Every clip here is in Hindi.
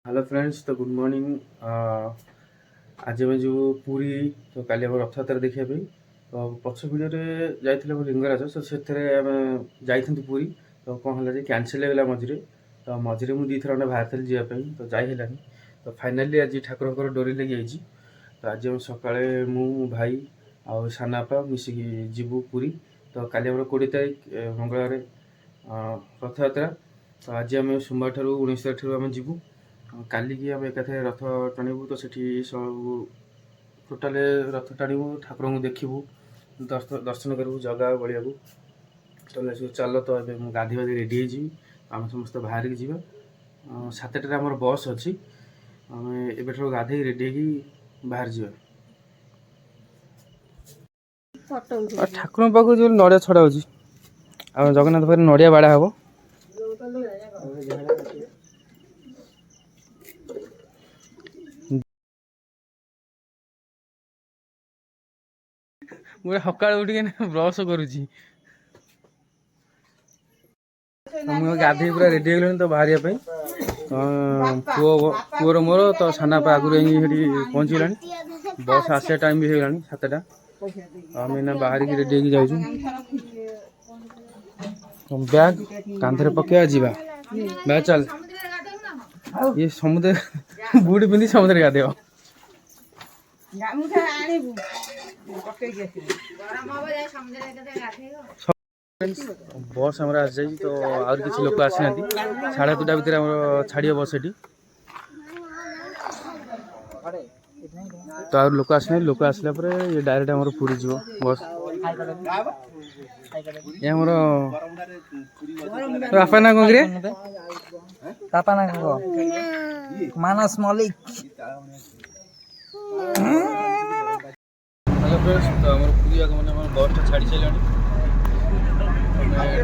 हेलो फ्रेंड्स, तो गुड मॉर्निंग। आज आम जो पूरी तो काली आम रथयात्रा देखा तो पक्ष भिडियो जाइए लिंगराज तो से जाइए पूरी तो कौन है कैनसल होगा मझे तो मझे मुझे दी थर बाहर थी जावाई तो जाइलानी तो फाइनाली आज ठाकुर डोरी लगी जाइए। तो आज हम सकाଳେ मु भाई आ सानापा मिसिकी जीवु पूरी तो काली आम 20 तारीख मंगलवार रथयात्रा। तो आज आम सोमवार ठार 19 तारीख आम जीवु काली की आम एक रथ टाणु तो सेठी सब टोटाल रथ टाणु ठाकुर को देखू दर्शन करूँ जगह बलिया को तो चल तो गाधी बाधी रेडी आम समस्त बाहर की जा 7टार आम बस अच्छी आम एबे गाधे रेडी बाहर जा ठाकुर पाक जो नड़िया छड़ा हो जगन्नाथ पाखे नड़िया बाड़ा हम मुझे सका उठिक ब्रश करुँची मुझे गाधे पूरा रेडी हो तो बाहर पुअर मोर तो सानापा आगुरी पहुँचीगला बस आसा टाइम भी होगा 7टा आम बाहर की रेडी हो जाऊँ बैग कांधे पकड़ा जा बैग चल ये समुद्र बुट पिंधि समुद्र गाधे बस हमारा आज जाइए तो आउर किसी लोक आसी ना 2:30 भितर छाड़ बस ये तो आउर लोक आसना लोक आसला ये डायरेक्ट आम पूरी जीव बस ये आमर बापा ना कौन पापा ना मानस मलिक हेलो फ्रेंड्स, तो आम पूरी आगमन बस छाड़ी सारे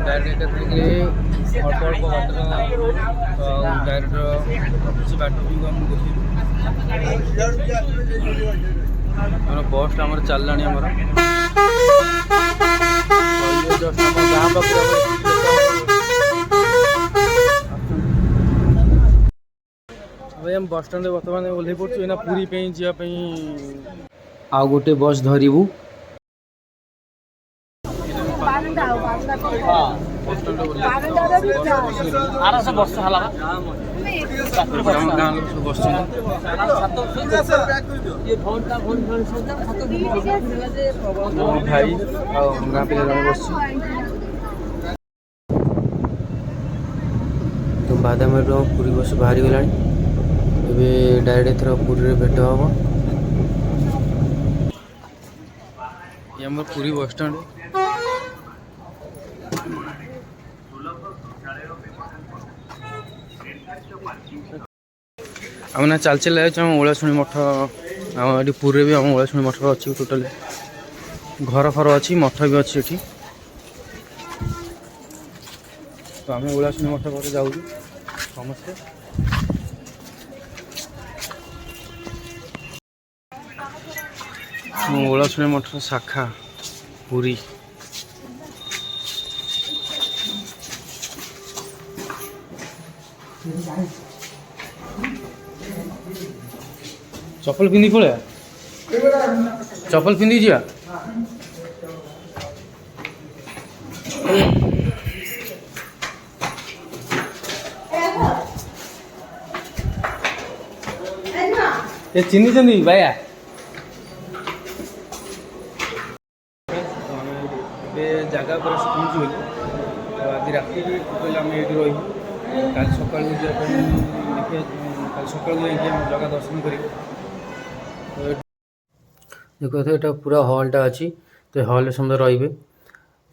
डायरेक्ट अल्प अल्प बाटर डायरेक्ट किसी बाट भी देखिए बस आम चलला गाँ पाखे बस स्टाण्ड बर्तमान ओह्ल पड़ू पूरी जावाई आउ गोटे बस धरबू गाँ लोग सब बस भाई गाँ पे बस तो बादाम पूरी बस बाहरी गला डायरेक्ट एथर पूरी भेट हम ये आम पूरी बस स्टाण्ड आम ना चल चल आम ओलाशुणी मठ आम पूरी भी आम ओलाशुणी मठ अच्छी टोटाल घर फर अच्छी मठ भी अच्छी एटी तो आम ओलाशुणी मठ पर जाऊँ समस्ते ओलाशुणी मठ शाखा पूरी चप्पल पिंधि पड़ा चप्पल पिंधि जा ये चिन्ह भाया जगह पर पहुँची तो आज राति आम ये रही कल सका देखिए कल सका जगह दर्शन कर देखो ये पूरा हॉलटा अच्छी तो हॉल समस्त रे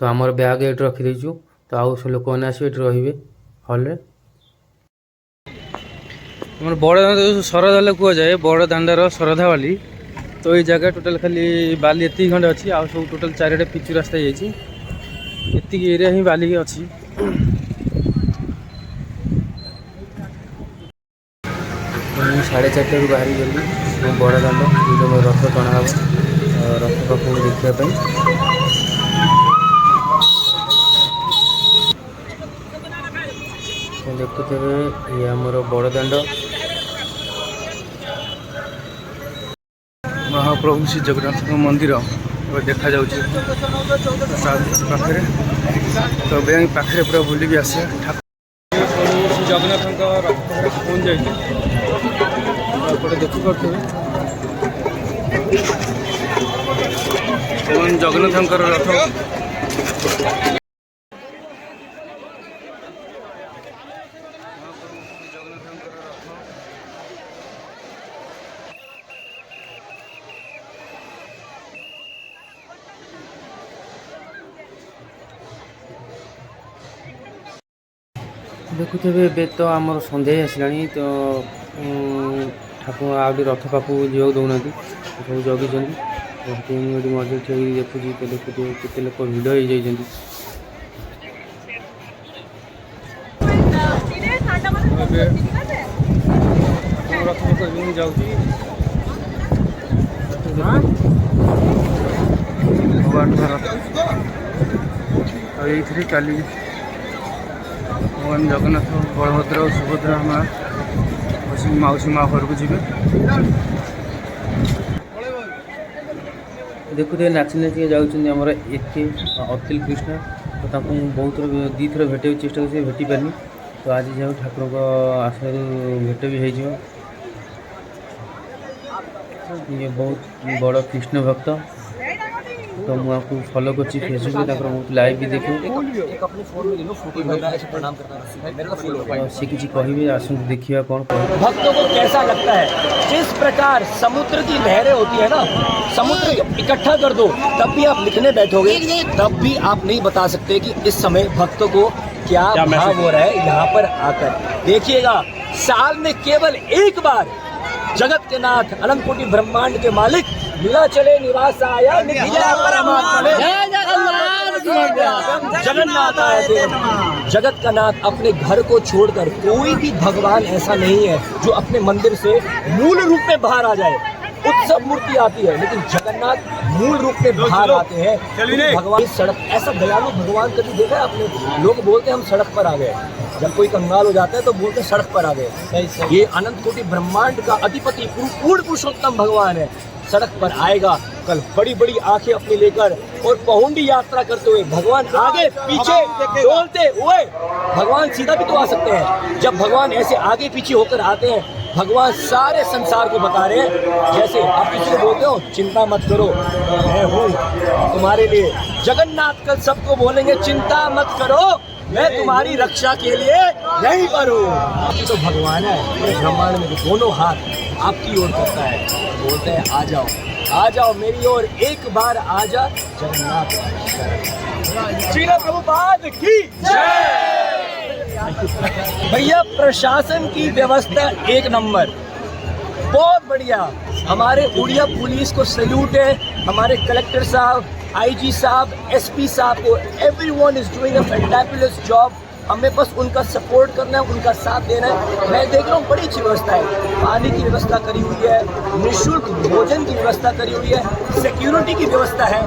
तो आमर बैग ये रखीदेचु तो आउ सब लोक मैंने आसवे रे हॉल तुम बड़ दाण्ड शरधा कह जाए बड़ दाण्डर शरधा बाली तो ये जगह टोटाल खाली बाली एति खंडे अच्छी आ सब टोटाल चारिटे पिचु रास्ता ये एरिया ही बाली अच्छी 4:30 बाहरी गली बड़ दाण्ड जो रथ टणा हम रथ पाखु देखापी देखुथे ये आमर बड़ दाण्ड महाप्रभु श्री जगन्नाथ मंदिर देखा जाऊँगी पाखे तो बैंक पाखे पूरा बुलिक आसे श्री जगन्नाथ रथ पहुँच जाए देखिपे जगन्नाथ रथ देखुथे ए तो आमर सन्ध्या आसला तो ठाकुर आगे रथ पाखु जा दौना सब जगी मजे ठेक देखुची तो देखुथे केते लोक भिड़ हो जाती रथ जाऊँगी भगवान रथ ये चली भगवान जगन्नाथ बलभद्र और सुभद्रा माँ मौसी माँ घर को जी देखुते नाची नाचिक जाऊँच एके अतिल कृष्ण तो बहुत दी थर भेटे चेष्टा कर भेटी पारनी तो आज जाऊँ ठाकुर आश्रय भेट भी हो बहुत बड़ कृष्ण भक्त तो मुझे फॉलो कर फेसबुक में बहुत लाइव भी देखे सी किसी कहे आसत देखिए कौन भक्तों को कैसा लगता है। जिस प्रकार समुद्र की लहरें होती है ना, समुद्र इकट्ठा कर दो तब भी आप लिखने बैठोगे तब भी आप नहीं बता सकते कि इस समय भक्तों को क्या भाव हो रहा है। यहाँ पर आकर देखिएगा, साल में केवल एक बार जगत के नाथ अनंत कोटि ब्रह्मांड के मालिक नीलाचले निवास आया जगन्नाथ आए थे। जगत का नाथ अपने घर को छोड़कर कोई भी भगवान ऐसा नहीं है जो अपने मंदिर से मूल रूप में बाहर आ जाए। उत्सव मूर्ति आती है लेकिन जगन्नाथ मूल रूप में बाहर आते हैं। भगवान सड़क ऐसा दयालु भगवान कभी देखा है आपने? लोग बोलते हैं हम सड़क पर आ गए, जब कोई कंगाल हो जाता है तो बोलते सड़क पर आ गए। ये अनंत कोटि ब्रह्मांड का अधिपति पूर्ण पुरुषोत्तम भगवान है, सड़क पर आएगा कल बड़ी बड़ी आंखें अपनी लेकर और पहुंडी यात्रा करते हुए। भगवान आगे पीछे डोलते हुए, भगवान सीधा भी तो आ सकते हैं। जब भगवान ऐसे आगे पीछे होकर आते हैं, भगवान सारे संसार को बता रहे हैं। जैसे आप किसी को बोलते हो चिंता मत करो मैं हूँ तुम्हारे लिए। जगन्नाथ कल सबको बोलेंगे चिंता मत करो मैं तुम्हारी रक्षा के लिए यहीं पर हूँ। तो भगवान है पूरे ब्रह्मांड में दोनों हाथ आपकी ओर करता है, बोलते हैं आ जाओ मेरी ओर एक बार आ जा जगन्नाथ। श्री प्रभुपाद की जय। भैया प्रशासन की व्यवस्था एक नंबर, बहुत बढ़िया। हमारे उड़िया पुलिस को सैल्यूट है, हमारे कलेक्टर साहब, आईजी साहब, एसपी साहब को। Everyone is doing a fantabulous job. हमें बस उनका सपोर्ट करना है, उनका साथ देना है। मैं देख रहा हूँ बड़ी अच्छी व्यवस्था है, पानी की व्यवस्था करी हुई है, निःशुल्क भोजन की व्यवस्था करी हुई है, सिक्योरिटी की व्यवस्था है,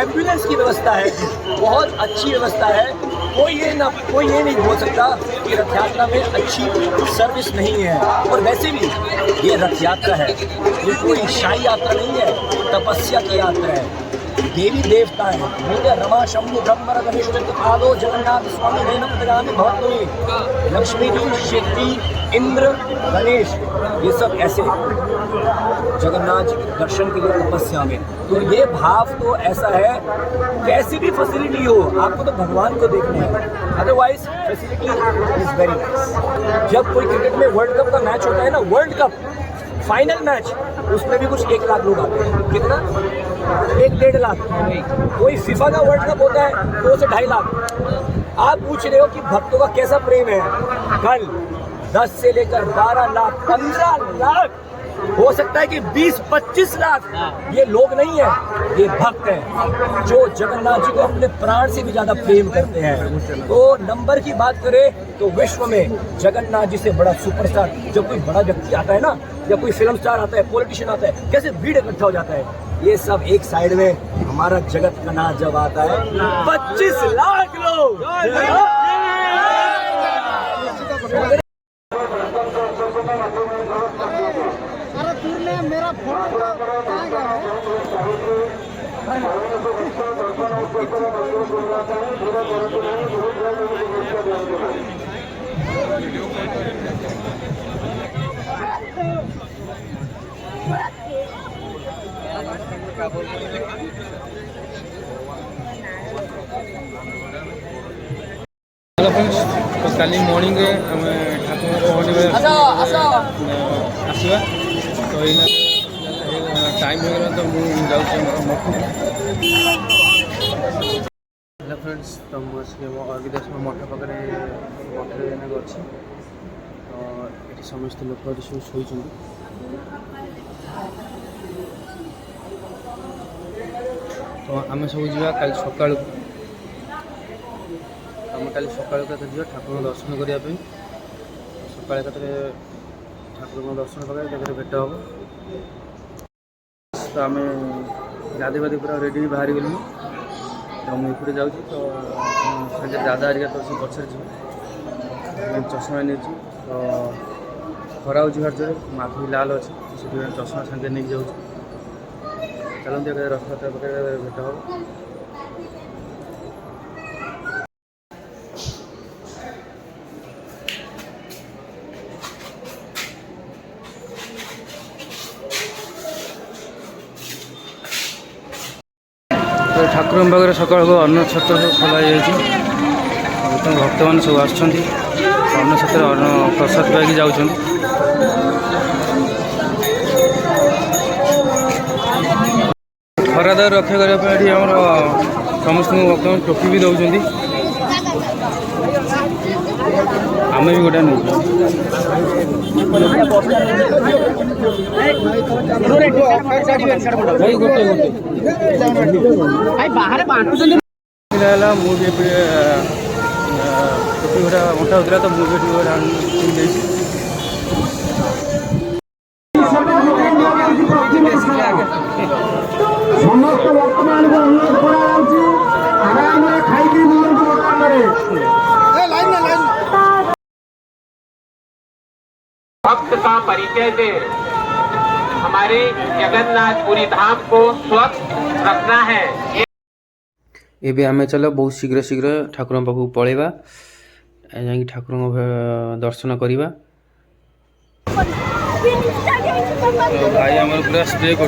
एम्बुलेंस की व्यवस्था है, बहुत अच्छी व्यवस्था है। कोई ये नहीं बोल सकता कि रथ यात्रा में अच्छी सर्विस नहीं है। और वैसे भी ये रथ यात्रा है, ये कोई शाही यात्रा नहीं है, तपस्या की यात्रा है। देवी देवता है, रमा शंभु ब्रह्मर गणेश चतुर्पादो जगन्नाथ स्वामी नैनम प्रजामि भवतुनि, लक्ष्मी जी, शेट्टी, इंद्र, गणेश, ये सब ऐसे जगन्नाथ जी के दर्शन के लिए तपस्या में। तो ये भाव तो ऐसा है, कैसी भी फैसिलिटी हो आपको तो भगवान को देखना है, otherwise facility is very nice. जब कोई क्रिकेट में वर्ल्ड कप का मैच होता है ना, वर्ल्ड कप फाइनल मैच, उसमें भी कुछ 1 लाख लोग आते हैं। कितना? 1-1.5 लाख। कोई फीफा का वर्ल्ड कप होता है 2 से 2.5 लाख। आप पूछ रहे हो कि भक्तों का कैसा प्रेम है। कल 10 से लेकर 12 लाख, 15 लाख, हो सकता है कि 20-25 लाख ये लोग नहीं है, ये भक्त हैं जो जगन्नाथ जी को अपने प्राण से भी ज्यादा प्रेम करते हैं। तो नंबर की बात करें तो विश्व में जगन्नाथ जी से बड़ा सुपरस्टार, जब कोई बड़ा व्यक्ति आता है ना, या कोई फिल्म स्टार आता है, पॉलिटिशियन आता है, कैसे भीड़ इकट्ठा हो जाता है। ये सब एक साइड में, हमारा जगत का नाथ जब आता है 25 लाख लोग। मेरा फोटो कहाँ गया हेलो फ्रेंड्स, तो काली मॉर्निंग आम ठाकुर पहुँचे आसवा तो ये टाइम हो गला तो मुझे मठ। हेलो फ्रेंड्स, तो मुझे अर्घ्यदास मठ पाखे मठे अच्छी तो ये समस्त लोक सब शोच तो आम सब जा कल सका आम कल सका ठाकुर दर्शन करने सका ठाकुर दर्शन कर भेट हम तो आम गाधे बाधे पूरा रेडी बाहरी गलु तो मुझे जाऊँ तो सागे दादा हरिका तो से पचर चषमा नहीं तो खरा हो जोर माथि लाल अच्छे से चषमा सागे नहीं जाऊँ चलते रथयात्रा पाखे भेट हम। तो ठाकुर पाखे सका अन्न छत्र सब खोल भक्त मैंने सब आन्न छत्र अन्न प्रसाद पाई जाऊँ खरा दार रक्षा करने आम समस्त भक्त टोपी भी दौरान आम भी गोटे नहीं गोटे मुझे टोपी गोटा मोटा होता तो मुझे समस्त वर्तमान को अनुरोध करायाउछि आराम रे खाइकी नियंतु वर्तमान रे लाइन भक्त का परिचय दे। हमारे जगन्नाथपुरी धाम को स्वच्छ रखना है। एबे आमे चलो बहुत शीघ्र शीघ्र ठाकुर पाखु पलैबा जाकि ठाकुर दर्शन करवा। तो भाई आम पूरा स्प्रे कर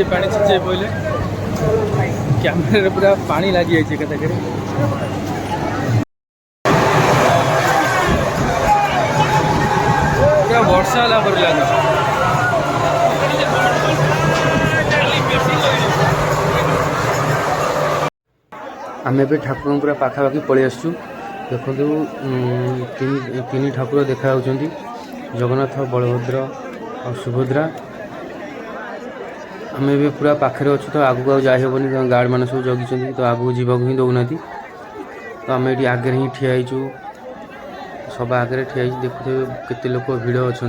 पानी छिचे पहले कैमेरा पूरा पानी लगी जाए पूरा वर्षा लगे आम ए ठाकुर पूरा पाखापाखि पलि आसु देखो तीन ठाकुर देखा जगन्नाथ बलभद्र और सुभद्रा आम ए पूरा पाखे अच्छु तो आगू आ जाहबनी गार्ड मैंने सब जगी तो आगू जावाक ही दौना तो आम ये आगे ही ठियाईचु सब आगे ठिया देखुए केते लोक भिड़ अच्छा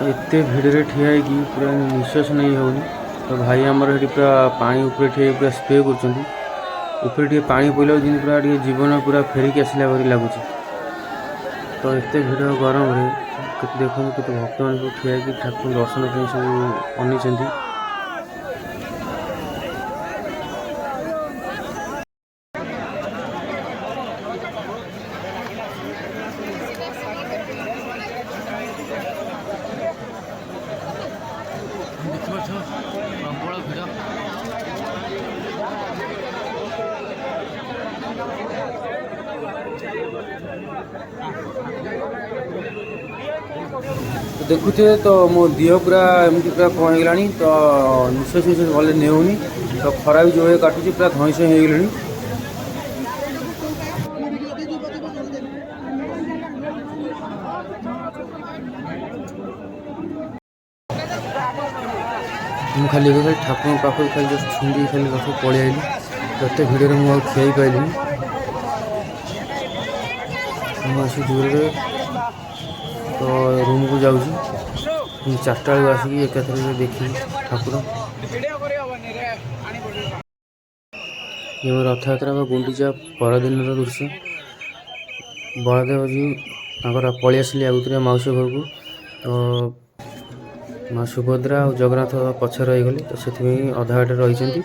एते भिड़े ठिया पूरा निश्वास नहीं होनी तो भाई आमर ये पूरा पानी ऊपर ठिया पूरा स्प्रे कर पानी पड़े जमी पूरा जीवन पूरा फेरिक आसला भरी लगुच तो एत भिड़ गरम देखो केते भक्त मैंने सब ठिया ठाकुर दर्शन सब अनी प्रबल भिड़ देखुए तो मो देह पूरा एमती पूरा कौन होगा तो निश्वास निश्वास भले नेउनी तो खरा भी जो काटुची पूरा धईस हो गली ମୁଁ ଖାଲି ଏବେ ଖାଲି ଠାକୁରଙ୍କ ପାଖକୁ ଖାଲି ଜଷ୍ଟ ଛୁଣ୍ଡି ଖାଲି ପାଖକୁ ପଳେଇ ଆଇଲି ଏତେ ଭିଡ଼ରେ ମୁଁ ଆଉ ଖେଳି ପାଇଲିନି ମୁଁ ଆସି ଦୂରରେ ତ ରୁମ୍କୁ ଯାଉଛି 4ଟା ବେଳକୁ ଆସିକି ଏକାଥରେ ଦେଖିବି ଠାକୁର। ये रथयात्रा व गुंडीचा परदिन दृश्य बलदेव जी पलि आसिले आगुतरे मौसी घर को तो माँ सुभद्रा और जगन्नाथ पछ रहीगले तो से अधा बाटे रही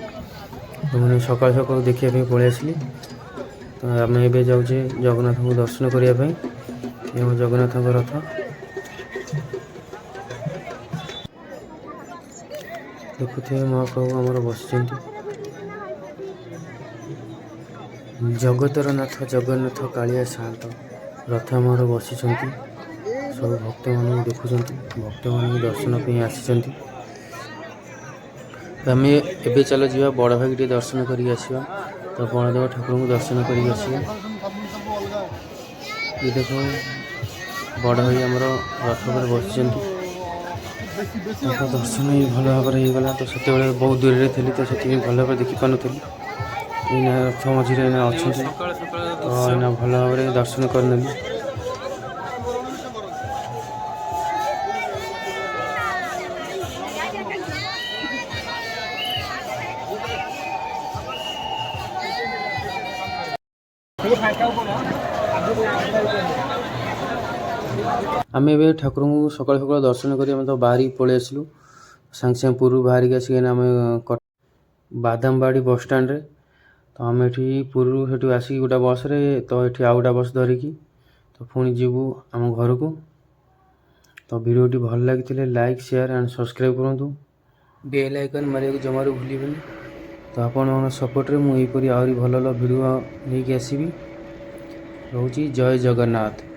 तो मैंने सकाल सकाल देखा पलि आसिली तो आम ए जाऊे जगन्नाथ को दर्शन करने जगन्नाथ रथ देखुए महाप्रभु आमर बस जगतर नाथ जगन्नाथ कालिया शांत रथ आमर बसी सब भक्त मान देखुं भक्त मान दर्शन पर आसी आम ए चल जा बड़ भाई टे दर्शन कर तो बलदेव ठाकुर को दर्शन कर ये देख बड़ भाई आमर रथ पर बसी दर्शन ही भल भाव होगला तो से बहुत दूर में थी तो से भल भाव देखिपार नी रथ मझे अच्छा तो यहाँ भल भाव दर्शन करनेली आम ए ठाकुर को सकाल सकाल दर्शन कर तो बाहरी पलि आसलु सांगे सांगे पुरु बाहरिक आसिक आम बादामबाड़ी बस स्टाण्ड तो आम ये पुरु से आसिक गोटे बस रे तो ये आउ गोटे बस धरिकी तो पुणी जीवु आम घर को तो वीडियोटी भल लगी लाइक शेयर एंड सब्सक्राइब करूँ बेल आइकन मारे जमार भूल तो आपण सपोर्ट रे मुझे आहरी भल भल वीडियो नहीं आसबि रोची जय जगन्नाथ।